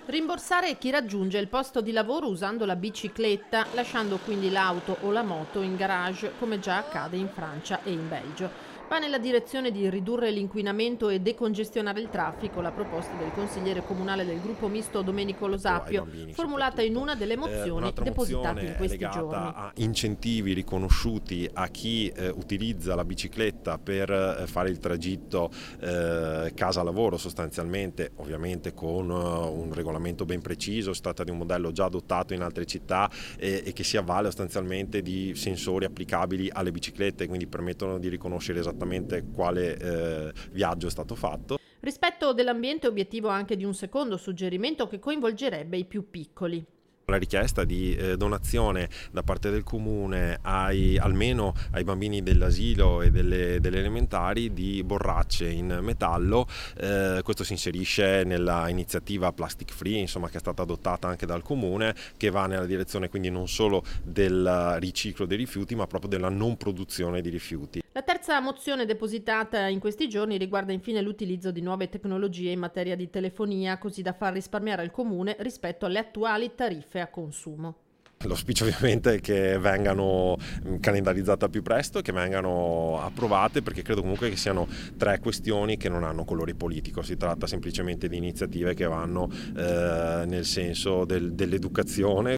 Rimborsare chi raggiunge il posto di lavoro usando la bicicletta, lasciando quindi l'auto o la moto in garage, come già accade in Francia e in Belgio. Va nella direzione di ridurre l'inquinamento e decongestionare il traffico la proposta del consigliere comunale del gruppo misto Domenico Ai Losapio, bambini formulata in soprattutto. una delle mozioni Un'altra depositate in mozione è questi legata giorni. a incentivi riconosciuti a chi utilizza la bicicletta per fare il tragitto casa-lavoro sostanzialmente, ovviamente con un regolamento ben preciso. Si tratta di un modello già adottato in altre città e che si avvale sostanzialmente di sensori applicabili alle biciclette, quindi permettono di riconoscere esattamente quale viaggio è stato fatto. Rispetto dell'ambiente è obiettivo anche di un secondo suggerimento che coinvolgerebbe i più piccoli. La richiesta di donazione da parte del comune almeno ai bambini dell'asilo e delle elementari di borracce in metallo. Questo si inserisce nella iniziativa Plastic Free, insomma, che è stata adottata anche dal comune, che va nella direzione quindi non solo del riciclo dei rifiuti, ma proprio della non produzione di rifiuti. La terza mozione depositata in questi giorni riguarda infine l'utilizzo di nuove tecnologie in materia di telefonia, così da far risparmiare al comune rispetto alle attuali tariffe a consumo. L'auspicio ovviamente è che vengano calendarizzate al più presto e che vengano approvate, perché credo comunque che siano tre questioni che non hanno colore politico. Si tratta semplicemente di iniziative che vanno nel senso dell'educazione.